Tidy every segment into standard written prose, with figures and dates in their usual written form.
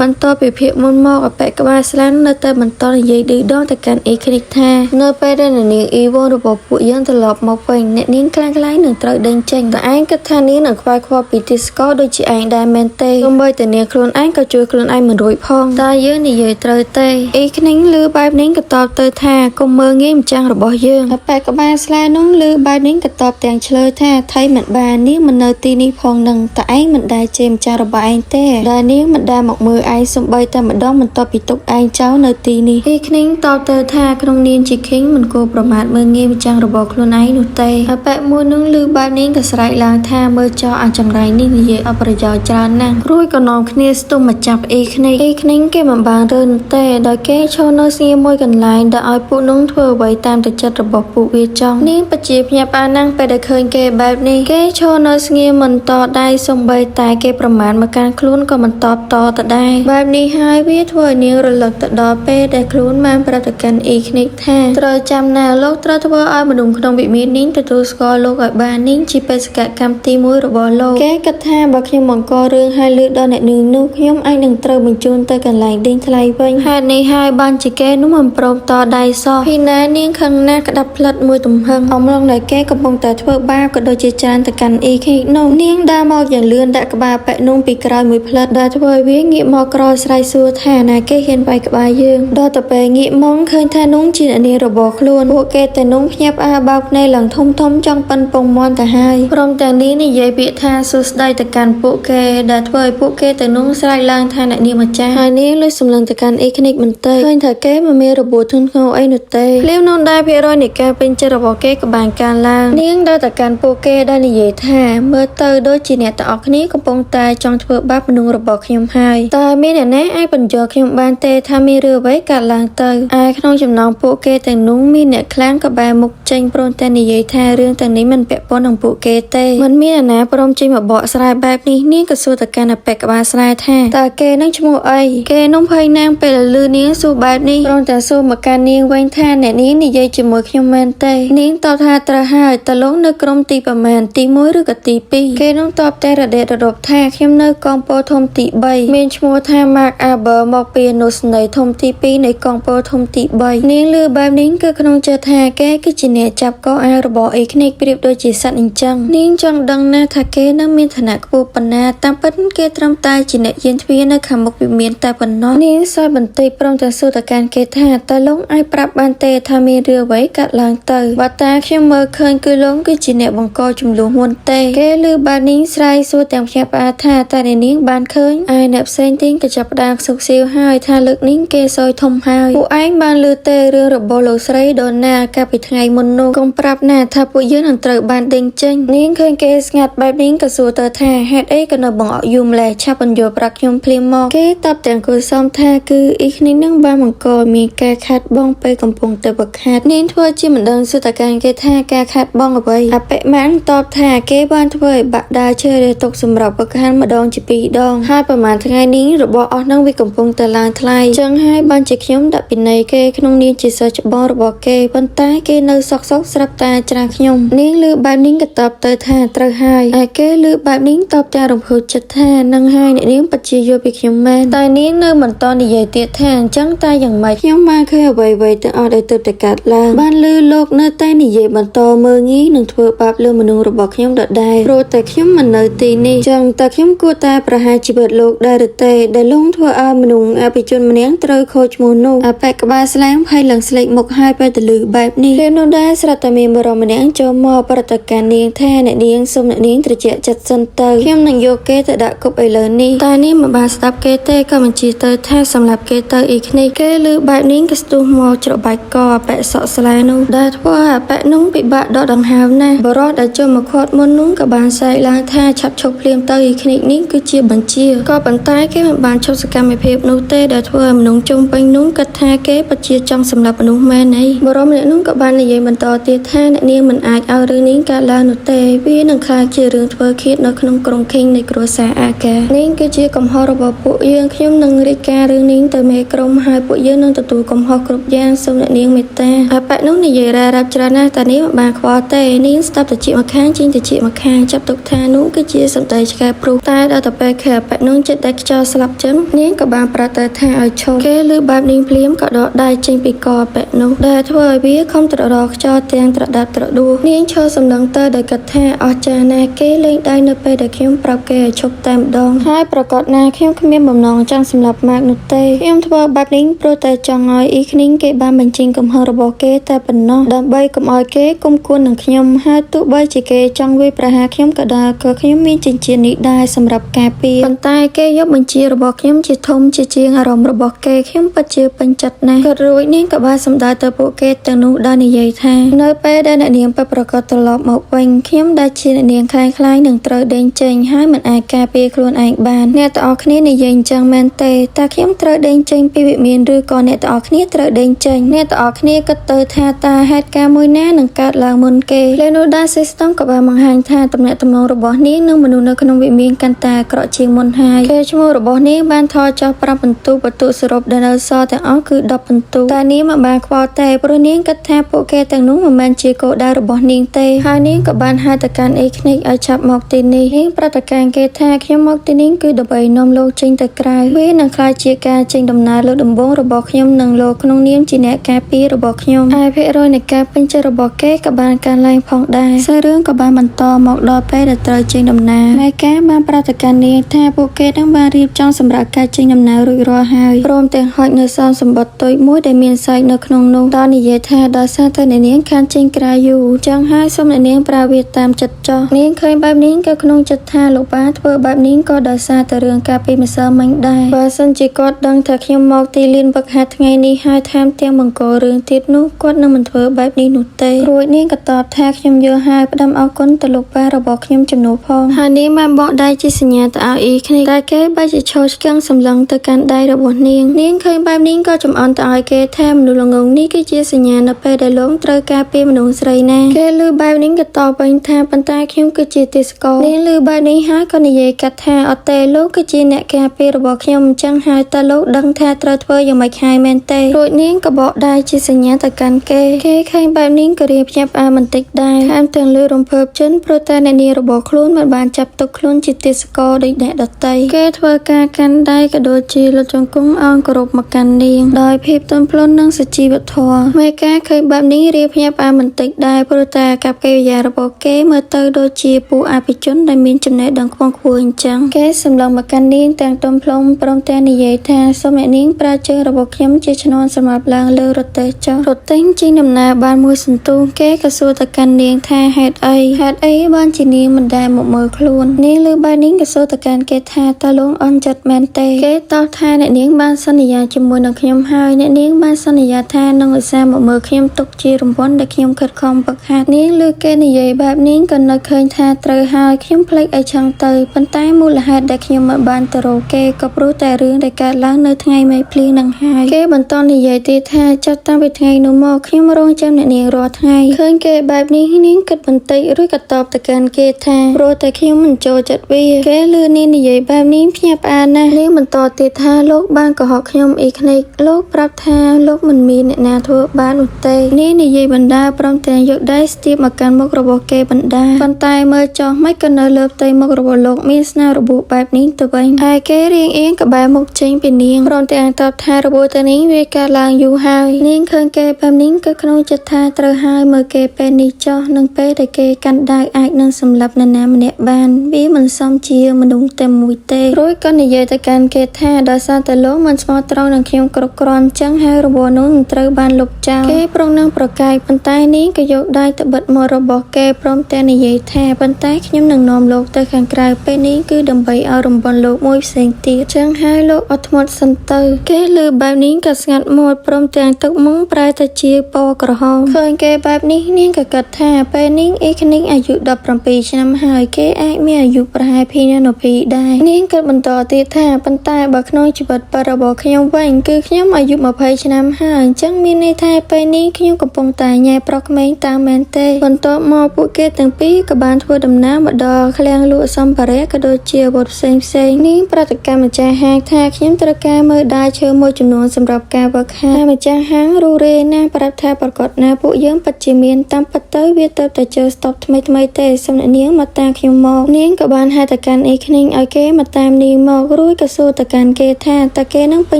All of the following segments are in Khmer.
បន្ទាប់ពីភាពមុនមកអបិក្បាលស្លាននៅតែបន្តនិយាយឌឺដងទៅកាន់អ៊ីគ្និកថានៅពេលដែលនាងអ៊ីវ៉ូរបស់ពួកយើងត្រឡប់មកវិញអ្នកនាងខ្លាំងៗនឹងត្រូវដេញចេញតែឯងគិតថានាងនឹងខ្វាយខ្វល់ពីទីស្ករដូចជាឯងដែរមែនទេទោះបីតែនាងខ្លួនឯងក៏ជួយខ្លួនឯងមិនរួចផងតើយើងនិយាយត្រូវទេអ៊ីគ្និកឮបែបនេះក៏តបទៅថាកុំមើលងាយម្ចាំងរបស់យើងអបិក្បាលស្លានោះឮបែបនេះក៏តបទាំងឆ្លើយថាថៃមិនបាននាងមិននៅទីនេះផងនឹងតែឯងមិនដែលជេរម្ចាស់របស់ឯងទេដែលនាងមិនដែលមកមើលឯងសំបីតែម្ដងបន្ទាប់ពីទុកឯងចោលនៅទីនេះអ៊ីគ្និកតបទៅថាក្នុងនាមជា King មិនគួរប្រមាថមើលងាយម្ចាស់របស់ខ្លួនឯងនោះទេអបិមួយនឹងឮបែបនេះក៏ស្រែកឡើងថាមើលចោលអាចង្រៃនេះនិយាយអបប្រយោជន៍ច្រើនណាស់រួចក៏នាំគ្នាស្ទុំមកចាប់អ៊ីគ្និកគេមិនបានរើនោះទេដោយគេឈរនៅស្ងៀមមួយកន្លែងដែលឲ្យពួកនោះធ្វើអ្វីតាមទឹកចិត្តរបស់ពួកវាចង់នាងបជាភ្ញាក់ផ្អើលណាស់ពេលដែលឃើញគេបែបនេះគេឈរនៅស្ងៀមមិនតដៃសំបីតែគេប្រមាថមកកាន់ខ្លួនក៏មិនតបតទៅដែរបែបនេះហើយវាធ្វើឲ្យនាងរលឹកទៅដល់ពេលដែលខ្លួនបានប្រាប់ទៅកាន់អ៊ីគ្និកថាត្រូវចាំណាលោកត្រូវធ្វើឲ្យមនុស្សក្នុងវិមាននេះទទួលស្គាល់លោកឲ្យបាននេះជាបេសកកម្មទី1របស់លោកគេគិតថាបើខ្ញុំបង្ករឿងឲ្យលឺដល់អ្នកនាងនោះខ្ញុំអាចនឹងត្រូវបញ្ជូនទៅកន្លែងដេញថ្លៃវិញហេតុនេះហើយបានជាគេនោះមិនព្រមតដៃសោះពីណានាងខឹងណាស់ក្តាប់ផ្លិតមួយទំហឹងអំឡុងដែលគេកំពុងតែធ្វើបាបក៏ដូចជាច្រើនទៅកាន់អ៊ីគ្និកនោះនាងដើរមកយ៉ាងលឿនដាក់ក្បាលប៉ែកនោះពីក្រោយមួយផ្លិតដែលធ្វើឲ្យវាងាកមកក្រោយស្រែកសួរថាណាគេហ៊ានវាយក្បាលយើងដល់ទៅពេលងាកមកឃើញថានោះជាអ្នកនាងរបស់ខ្លួនពួកគេតែនោះភ្ញាក់ផ្អើលបោកភ្នែកឡើងធំចង់ប៉ិនពងមាន់ទៅហើយព្រមទាំងនាងនិយាយពាក្យថាសួស្ដីទៅកាន់ពួកគេដែលធ្វើឲ្យពួកគេតែនោះស្រែកឡើងថាអ្នកនាងម្ចាស់ហើយនាងលើសម្លឹងទៅកាន់អ៊ីគ្និកបន្តិចឃើញថាគេមិនមានរបួសធ្ងន់ធ្ងរអីនោះទេភ្លាមនោះដែរភាគរយនៃការពេញចិត្តរបស់គេក៏បានកើនឡើងនាងដើរទៅកាន់ពួកគេដែលនិយាយថាមើលទៅដូចជាអ្នកទាំងអស់គ្នាកំពុងតែចង់ធ្វើបាបមនុស្សរបស់ខ្ញុំហើយតើមានអ្នកណាអាចបញ្យល់ខ្ញុំបានទេថាមានរឿងអ្វីកើតឡើងទៅឯក្នុងចំណោមពួកគេទាំងនោះមានអ្នកខ្លាំងក៏បែរមុខចេញព្រមតែនិយាយថារឿងទាំងនេះមិនពាក់ព័ន្ធនឹងពួកគេទេមិនមានអ្នកណាព្រមចេញមកបកស្រាយបែបនេះនាងក៏សួរទៅកាន់អបិក្បាលស្រាយថាតើគេនឹងឈ្មោះអីគេនោះភ័យណាស់ពេលឮនាងសួរបែបនេះព្រមតែសួរមកកាន់នាងវិញថាអ្នកនាងនិយាយជាមួយខ្ញុំមែនទេនាងតបថាត្រូវហើយតើលោកនៅក្រុមទីប្រមាណទី1ឬក៏ទី2គេនោះតបតែរដេករដប់ថាខ្ញុំនៅកងពលធំទី3មានឈ្មោះថា Mark Aber មកពីអនុស្នេហ៍ធំទី2នៃកងពលធំទី3នាងឮបែបនេះគឺក្នុងចិត្តថាគេគឺជាអ្នកចាប់កោអាវរបស់អ៊ីគ្និកប្រៀបដូចជាសត្វអញ្ចឹងនាងចង់ដឹងណាស់ថាគេនឹងមានឋានៈខ្ពស់ប៉ុណ្ណាតាមពិតគេត្រឹមតែជាអ្នកយានទ្វារនៅខាងមុខវិមានតែប៉ុណ្ណោះនាងសើចបន្តិចព្រមទាំងសួរទៅកាន់គេថាតើលោកអាចប្រាប់បានទេថាមានរឿងអ្វីកើតឡើងទៅបើតាខ្ញុំមើលឃើញគឺលោកគឺជាអ្នកបង្កចំនួនមុនទេគេឮបែបនេះស្រែកសួរទាំងភ្ញាក់ផ្អើលថាតើនាងបានឃើញឯអ្នកផ្សេងទៀតក៏ចាប់ផ្ដើមសុកសៀវហើយថាលើកនេះគេសោយធំហើយពួកឯងបានឮទេរឿងរបស់លោកស្រីដូណាកាលពីថ្ងៃមុននោះកុំប្រាប់ណាថាពួកយើងនឹងត្រូវបានដេញចេញនាងឃើញគេស្ងាត់បែបនេះក៏សួរទៅថាហេតុអីក៏នៅបង្អកយូរម្ល៉េះឆាប់បញ្យល់ប្រាប់ខ្ញុំភ្លាមមកគេតបទាំងគូសំថាគឺអ៊ីគ្និកនឹងបានបង្កមានការខាតបង់ពេលកំពុងទៅវឹកហាត់នាងធ្វើជាមិនដឹងសួរទៅកាន់គេថាការខាតបង់អ្វីអបិម៉ានតបថាគេបានធ្វើឲ្យបាក់ដាឈើរទុកសម្រាប់វឹកហាត់ម្ដងជា2ដងហើយប្រហែលថ្ងៃនេះរបស់អស់នឹងវាកំពុងតែឡើងថ្លៃចឹងហើយបានជាខ្ញុំដាក់ពិន័យគេក្នុងនាមជាសិស្សច្បងរបស់គេប៉ុន្តែគេនៅសក់ស្រាប់តែច្រាស់ខ្ញុំនាងឮបែបនេះក៏តបទៅថាត្រូវហើយឯគេឮបែបនេះតបតែរំភើបចិត្តថានឹងហើយអ្នកនាងពិតជាយល់ពីខ្ញុំមែនតែនាងនៅបន្តនិយាយទៀតថាអញ្ចឹងតែយ៉ាងម៉េចខ្ញុំបានឃើញអ្វីៗទាំងអស់ដែលទើបតែកើតឡើងបានឮលោកនៅតែនិយាយបន្តមើលងាយនឹងធ្វើបាបលើមនុស្សរបស់ខ្ញុំដដែលព្រោះតែខ្ញុំមិននៅទីនេះចឹងតើខ្ញុំគួរតែប្រហារជីវិតលោកដែរឬទេដែលលោកធ្វើឲ្យមនុស្សអភិជនម្នាក់ត្រូវខូចឈ្មោះនោះអបិក្បាលស្លាមភ័យឡើងស្លេកមុខហើយពេលទៅឮបែបនេះពេលនោះដែរស្រាប់តែមានបរិម្នាក់ចូលមកប្រតិកម្មនាងថាអ្នកនាងសូមអ្នកនាងត្រជាក់ចិត្តសិនទៅខ្ញុំនឹងយកគេទៅដាក់គុកឥឡូវនេះតែនាងមិនបានស្ដាប់គេទេក៏បញ្ជាទៅថាសម្រាប់គេទៅអ៊ីគ្និកគេឮបែបនេះក៏ស្ទុះមកច្របាច់កអបិសក់ស្លែនោះដែលធ្វើឲ្យអបិនោះពិបាកដកដង្ហើមណាស់បរិសដែលចូលមកខាត់មុននោះក៏បានសែកឡើងថាឆាប់ឈប់ភ្លាមទៅអ៊ីគ្និកនេះគឺជាបញ្ជាក៏ប៉ុន្តែគេមិនបានឈប់សកម្មភាពនោះទេដែលធ្វើឲ្យមនុស្សជុំវិញនោះគិតថាគេពិតជាចង់សម្លាប់មនុស្សមែនអីបរិសម្នាក់នោះក៏បាននិយាយបន្តទៀតថាអ្នកនាងមិនអាចឲ្យរឿងនេះកើតឡើងនោះទេវានឹងក្លាយជារឿងធ្វើឃាតនៅក្នុងក្រុង King នៃគ្រួសារអាកានេះគឺជាកំហុសរបស់ពួកយើងខ្ញុំនឹងរាយការណ៍រឿងនេះទៅមេក្រុមហើយពួកយើងនឹងទទួលកំហុសគ្រប់យ៉ាងសូមអ្នកនាងមេត្តាអបិនោះនិយាយរ៉ារ៉ាប់ច្រើនណាស់តែនេះមិនបានខ្វល់ទេនាងស្ដាប់តិចមកខាងចេញតិចមកខាងចាប់ទុកថានោះគឺជាសម្ដីឆ្កែព្រុសតែដល់ទៅពេលខែអបិនោះចិត្តតែខ្យល់ស្លាប់ ប់ចឹងនាងក៏បានប្រាប់ទៅថាឲ្យឈប់គេលើបែបនាងភ្លាមក៏ដកដៃចេញពីកបែកនោះដែលធ្វើឲ្យវាខំត្រដរខ្យល់ទាំងត្រដាប់ត្រដួសនាងឈរសម្លឹងទៅដោយគិតថាអស្ចារ្យណាស់គេលេងដៃនៅពេលដែលខ្ញុំប្រាប់គេឲ្យឈប់តែម្ដងហើយប្រកាសណាខ្ញុំគ្មានបំណងចង់សម្លាប់ម៉ាកនោះទេខ្ញុំធ្វើបែបនេះព្រោះតែចង់ឲ្យអ៊ីឃ្នីងគេបានបញ្ចេញកំហឹងរបស់គេតែប៉ុណ្ណោះដើម្បីកុំឲ្យគេគុំគួននឹងខ្ញុំហើយទោះបីជាគេចង់វាយប្រហារខ្ញុំក៏ដោយក៏ខ្ញុំមានចិញ្ចៀននេះដែរសម្រាប់ការពារប៉ុន្តែគេយកបញ្ជារបស់ខ្ញុំជាធំជាជាងអារម្មណ៍របស់គេខ្ញុំពិតជាពេញចិត្តណាស់ក៏រួចនាងក៏បានសម្ដៅទៅពួកគេទាំងនោះដោយនិយាយថានៅពេលដែលអ្នកនាងពិតប្រាកដត្រឡប់មកវិញខ្ញុំដែលជាអ្នកនាងคล้ายៗនឹងត្រូវដេញចេញហើយមិនអាចការពារខ្លួនឯងបានអ្នកទាំងអស់គ្នានិយាយអញ្ចឹងមែនទេតើខ្ញុំត្រូវដេញចេញពីវិមានឬក៏អ្នកទាំងអស់គ្នាត្រូវដេញចេញអ្នកទាំងអស់គ្នាគិតទៅថាតើហេតុការណ៍មួយណានឹងកើតឡើងមុនគេLeonardo System ក៏បានបង្ហាញថាទំនាក់ទំនងរបស់នាងនិងមនុស្សនៅក្នុងវិមានកាន់តែអាក្រក់ជាងមុនហើយគេឈ្មោះរបស់នាងបានថយចុះ5បន្ទុកបន្ទុកសរុបដែលនៅសល់ទាំងអស់គឺ10បន្ទុកតែនាងមិនបានខ្វល់ទេព្រោះនាងគិតថាពួកគេទាំងនោះមិនមែនជាគោលដៅរបស់នាងទេហើយនាងក៏បានហៅទៅកាន់អេខ្និកឲ្យចាប់មកទីនេះនាងប្រតិកម្មគេថាខ្ញុំមកទីនេះគឺដើម្បីនាំលោកចេញទៅក្រៅវានឹងក្លាយជាការចេញដំណើរលើដំបូងរបស់ខ្ញុំនិងលោកក្នុងនាមជាអ្នកការពាររបស់ខ្ញុំហើយភាគរយនៃការពេញចិត្តរបស់គេក៏បានកើនឡើងផងដែរសាររឿងក៏បានបន្តមកដល់ពេលដែលត្រូវចេញដំណើរមេការបានប្រតិកម្មនាងថាពួកគេនឹងបានរៀបចំសម្រាប់ការចេញដំណើររួចរាល់ហើយព្រមទាំងហុចនៅសំសម្បត្តិតូចមួយដែលមានសាច់នៅក្នុងនោះដោយនិយាយថាដោយសារតែអ្នកនាងខានចេញក្រៅយូរចឹងហើយសូមអ្នកនាងប្រើវាតាមចិត្តចោះនាងឃើញបែបនេះក៏ក្នុងចិត្តថាលោកបាធ្វើបែបនេះក៏ដោយសារតែរឿងការពីម្សិលមិញដែរបើសិនជាគាត់ដឹងថាខ្ញុំមកទីលានវឹកហាត់ថ្ងៃនេះហើយថែមទាំងបង្ករឿងទៀតនោះគាត់នឹងមិនធ្វើបែបនេះនោះទេរួចនាងក៏តបថាខ្ញុំយល់ហើយផ្ដាំអរគុណទៅលោកបារបស់ខ្ញុំចំនួនផងហើយនាងបានបកដៃជាសញ្ញាទៅឲ្យអ៊ីគ្នាតែគេបែរជាឈរឆ្កាំងសម្លឹងទៅកាន់ដៃរបស់នាងឃើញបែបនេះក៏ចំអន់ទៅឲ្យគេថាមនុស្សល្ងងនេះគឺជាសញ្ញានៅពេលដែលលោកត្រូវការពីមនុស្សស្រីណាគេឮបែបនេះក៏តបវិញថាប៉ុន្តែខ្ញុំគឺជាទេសកលនាងឮបែបនេះហើយក៏និយាយកាត់ថាអត់ទេលោកគឺជាអ្នកការពាររបស់ខ្ញុំអញ្ចឹងហើយតើលោកដឹងថាត្រូវធ្វើយ៉ាងម៉េចហើយមែនទេរួចនាងក៏បកដៃជាសញ្ញាទៅកាន់គេឃើញបែបនេះក៏រៀបញាប់អាបន្តិចដែរថែមទាំងលើរំភើបចិនព្រោះតែអ្នកនាងរបស់ខ្លួនមិនបានចាប់ទុកខ្លួនជាទេសកលដូចអ្នកដទៃគេធ្វើការកាន់ដៃក៏ដូចជាលុតជង្គង់អោនគោរពមកកាន់នាងដោយភាពទន់ភ្លន់និងសុជីវធម៌មេការឃើញបែបនេះរៀបញាប់អាបន្តិចដែរព្រោះតែកប្បកិរិយារបស់គេមើលទៅដូចជាពួកអភិជនដែលមានចំណេះដឹងខ្ពង់ខ្ពស់អញ្ចឹងគេសម្លឹងមកកាន់នាងទាំងទន់ភ្លន់ព្រមទាំងនិយាយថាសូមអ្នកនាងប្រើជើងរបស់ខ្ញុំជាឈ្នន់សម្រាប់ឡើងលើរទេះចុះរទេះជិះដំណើរបានមួយសន្ទុះគេក៏សួរទៅកាន់នាងថាហេតុអីបានជានាងមិនដែលមកមើលខ្លួននាងលើបែបនេះក៏សួរទៅកាន់គេថាតើលោកអន់ចិត្តមែនទេគេតបថាអ្នកនាងបានសន្យាជាមួយនឹងខ្ញុំហើយអ្នកនាងបានសន្យាថានឹងឧស្សាហ៍មកមើលខ្ញុំទុកជារង្វាន់ដែលខ្ញុំខិតខំហ្វឹកហាត់នាងលើគេនិយាយបែបនេះក៏នឹកឃើញថាត្រូវហើយខ្ញុំភ្លេចឲ្យឆឹងទៅប៉ុន្តែមូលហេតុដែលខ្ញុំមិនបានទៅរកគេក៏ព្រោះតែរឿងដែលកើតឡើងនៅថ្ងៃមេភ្លៀងនឹងហើយគេបន្តនិយាយទៀតថាចាប់តាំងពីថ្ងៃនោះមកខ្ញុំរងចាំអ្នកនាងរាល់ថ្ងៃឃើញគេបែបនេះនាងគិតបន្តិចរួចក៏តបទៅកាន់គេថាព្រោះតែខ្ញុំមិនចូលចិត្តវាគេលឺនាងនិយាយបែបនេះភ្ញាក់ផ្អើលណាស់នាងបន្តទៀតថាលោកបានកុហកខ្ញុំអ៊ីខ្និកលោកប្រាប់ថាលោកមិនមានអ្នកណាធ្វើបាននោះទេនាងនិយាយបណ្ដាព្រមទាំងយកដៃស្ទាបមកកាន់មុខរបស់គេបណ្ដាប៉ុន្តែមើលចុះមិនក៏នៅលើផ្ទៃមុខរបស់លោកមានស្នាមរបួសបែបនេះទៅវិញហើយគេរៀងអៀងក្បែរមុខចេញពីនាងព្រមទាំងតបថារបួសទៅនេះវាកើតឡើងយូរហើយនាងឃើញគេបែបនេះក៏ក្នុងចិត្តថាត្រូវហើយមើលគេពេលនេះចុះនឹងពេលដែលគេកាន់ដៅអាចនឹងសម្លាប់នរណាម្នាក់បានវាមិនសមជាមនុស្សតែមួយទេរួចក៏និយាយទៅកាន់គេថាដោយសារតែលោកមិនស្មោះត្រង់នឹងខ្ញុំគ្រប់គ្រាន់ចឹងហើយរបួសនោះនឹងត្រូវបានលុបចោលគេប្រងនឹងប្រកែកប៉ុន្តែនាងក៏យកដៃទៅបិទមាត់របស់គេព្រមទាំងនិយាយថាប៉ុន្តែខ្ញុំនឹងនាំលោកទៅខាងក្រៅពេលនេះគឺដើម្បីឲ្យរំបំលោកមួយផ្សេងទៀតចឹងហើយលោកអត់ធ្មត់សិនទៅគេលើបែបនេះក៏ស្ងាត់មាត់ព្រមទាំងទឹកមុខប្រែទៅជាពណ៌ក្រហមឃើញគេបែបនេះនាងក៏គិតថាពេលនេះអ៊ីខ្និកអាយុ17ឆ្នាំហើយគេអាចមានអាយុប្រហែល2ដែរនាងក៏បន្តទៀតថាប៉ុន្តែបើក្នុងជីវិតពិតរបស់ខ្ញុំវិញគឺខ្ញុំអាយុ20ឆ្នាំហើយអញ្ចឹងមានន័យថាពេលនេះខ្ញុំកំពុងតែញ៉ែប្រុសក្មេងតាមមែនទេបន្ទាប់មកពួកគេទាំងពីរក៏បានធ្វើដំណើរមកដល់ឃ្លាំងលក់សម្ភារៈក៏ដូចជាអាវុធផ្សេងនាងប្រតិកម្មម្ចាស់ហាងថាខ្ញុំត្រូវការមើលដាឈើមួយចំនួនសម្រាប់ការវឹកហាត់ម្ចាស់ហាងរូរេណាប្រាប់ថាប្រកាសណាពួកយើងពិតជាមានតាមពិតទៅវាទៅតែជើស្តុបថ្មីទេសម្រាប់នាងមកតាមខ្ញុំមកនាងក៏បានហៅទៅកាន់អ៊ីខ្និកឲ្យគេមកតាមនាងមក រួចក៏សួរទៅកាន់គេថាតើគេនឹងពេ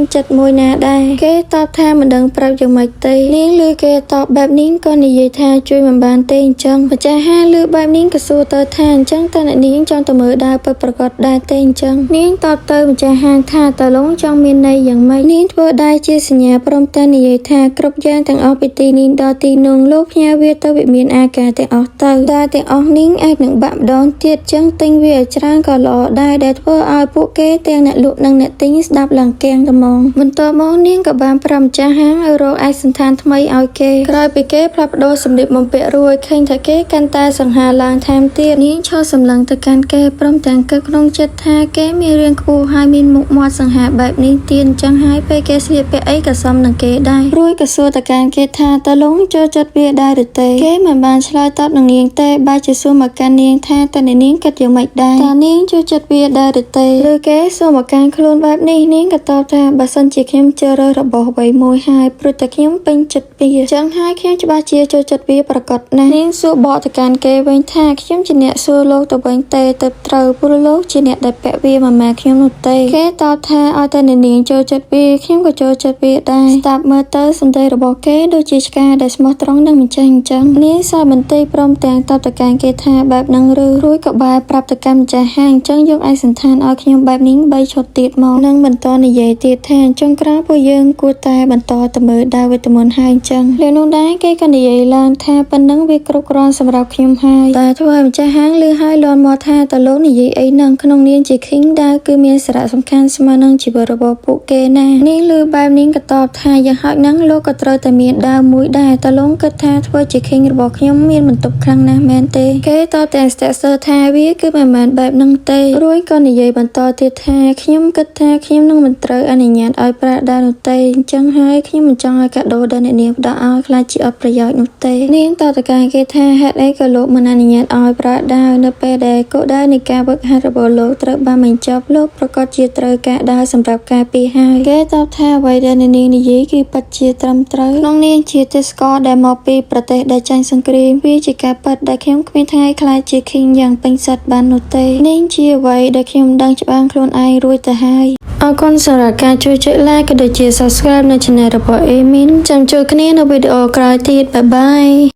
ញចិត្តមួយណាដែរគេតបថាមិនដឹងប្រាប់យ៉ាងម៉េចទេនាងឮគេតបបែបនេះក៏និយាយថាជួយមិនបានទេអញ្ចឹងម្ចាស់ហាងឮបែបនេះក៏សួរទៅថាអញ្ចឹងតើអ្នកនាងចង់ទៅមើលដើរពិតប្រាកដដែរទេអញ្ចឹងនាងតបទៅម្ចាស់ហាងថាតើលោកចង់មានន័យយ៉ាងម៉េចនាងធ្វើដែរជាសញ្ញាព្រមទាំងនិយាយថាគ្រប់យ៉ាងទាំងអស់ពីទីនេះដល់ទីនោះលោកផ្ញើវាទៅវិមានអាការទាំងអស់ទៅតែទាំងអស់នេះអាចនឹងបាក់ម្ដងទៀតចឹងទិញវាឲ្យច្រើនក៏ល្អដែរដែលធ្វើឲ្យពួកគេទាំងអ្នកលក់និងអ្នកទិញស្ដាប់ឡើងគាំងត្មងបន្ទាប់មកនាងក៏បានប្រាប់ម្ចាស់ហាងឲ្យរកឯកសណ្ឋានថ្មីឲ្យគេក្រោយពីគេផ្លាស់ប្ដូរសម្លៀកបំពាក់រួចឃើញថាគេកាន់តែសង្ហាឡើងថែមទៀតនាងឈរសម្លឹងទៅកាន់គេព្រមទាំងគិតក្នុងចិត្តថាគេមានរាងខ្ពស់ហើយមានមុខមាត់សង្ហាបែបនេះទៀតចឹងហើយពេលគេស្លៀកពាក់អីក៏សមនឹងគេដែររួចក៏សួរទៅកាន់គេថាតើលោកចូលចិត្តវាដែរឬទេគេមិនបានឆ្លើយតបនឹងនាងទេបែរជាសួរមកកាន់នាងថាតើនាងគិតយ៉ាងម៉េចដែរតើនាងចូលចិត្តវាដែរឬទេឬគេសួរមកកាន់ខ្លួនបែបនេះនាងក៏តបថាបើសិនជាខ្ញុំជ្រើសរើសរបស់អ្វីមួយហើយព្រោះតែខ្ញុំពេញចិត្តវាចឹងហើយខ្ញុំច្បាស់ជាចូលចិត្តវាប្រកបណាស់នាងសួរបកទៅកាន់គេវិញថាខ្ញុំជាអ្នកសួរលោកទៅវិញទេទៅត្រូវព្រោះលោកជាអ្នកដែលពាក់វាមិនមែនខ្ញុំនោះទេគេតបថាឲ្យតែនាងចូលចិត្តវាខ្ញុំក៏ចូលចិត្តវាដែរស្ដាប់មើលទៅសម្ដីរបស់គេដូចជាឆ្កាដែលស្មោះត្រង់នឹងមិនចេះអញ្ចឹងនាងសើបន្តិចព្រមទាំងតបទៅកាន់គេថាបែបហ្នឹងឬរួចក៏បែរប្រាប់ទៅកាន់ម្ចាស់ហាងអញ្ចឹងយកឯកសណ្ឋានឲ្យខ្ញុំបែបនេះ3ឈុតទៀតមកនឹងបន្តនិយាយទៀតថាអញ្ចឹងក្រោយពួកយើងគួរតែបន្តទៅមើលដើរវេទមន្តហើយអញ្ចឹងលើនោះដែរគេក៏និយាយឡើងថាប៉ុណ្ណឹងវាគ្រប់គ្រាន់សម្រាប់ខ្ញុំហើយតែធ្វើឲ្យម្ចាស់ហាងឮហើយលន់មកថាតើលោកនិយាយអីហ្នឹងក្នុងនាមជា King ដែរគឺមានសារៈសំខាន់ស្មើនឹងជីវិតរបស់ពួកគេណានាងឮបែបនេះក៏តបថាយ៉ាងហោចហ្នឹងលោកក៏ត្រូវតែមានដើមមួយដែរតើលោកគិតថាធ្វើជា King របស់ខ្ញុំមានបន្ទុកខ្លាំងណាស់មែនទេគេតបតែស្ទាក់ស្ទើរថាវាគឺមិនមែនបែបហ្នឹងទេរួចក៏និយាយបន្តទៀតថាខ្ញុំគិតថាខ្ញុំនឹងមិនត្រូវអនុញ្ញាតឲ្យប្រាក់ដែរនោះទេអញ្ចឹងហើយខ្ញុំមិនចង់ឲ្យកាដូដែលអ្នកនាងផ្ដល់ឲ្យខ្លាចជាអត់ប្រយោជន៍នោះទេនាងតបទៅកាន់គេថាហេតុអីក៏លោកមិនអនុញ្ញាតឲ្យប្រាក់ដែរនៅពេលដែលគោលដៅនៃការវឹកហាត់របស់លោកត្រូវបានបញ្ចប់លោកប្រកាសជាត្រូវការដើរសម្រាប់ការពារហើយគេតបថាអ្វីដែលនាងនិយាយគឺពិតជាត្រឹមត្រូវក្នុងនាងជាទេសកលដែលមកពីប្រទេសដែលចាញ់សង្គ្រាមវាជាការពិតដែលខ្ញុំគ្មានថ្ងៃខ្លាចជា King យ៉ាងពេញសិទ្ធបាននោះទេនាងជាអ្វីដែលខ្ញុំដឹងច្បាស់ខ្លួនឯងរួចទៅហើយអរគុណសម្រាប់ការជួយចុច like ក៏ដូចជា subscribe នៅ channel របស់ Amin ចាំជួបគ្នានៅវីដេអូក្រោយទៀតបាយបាយ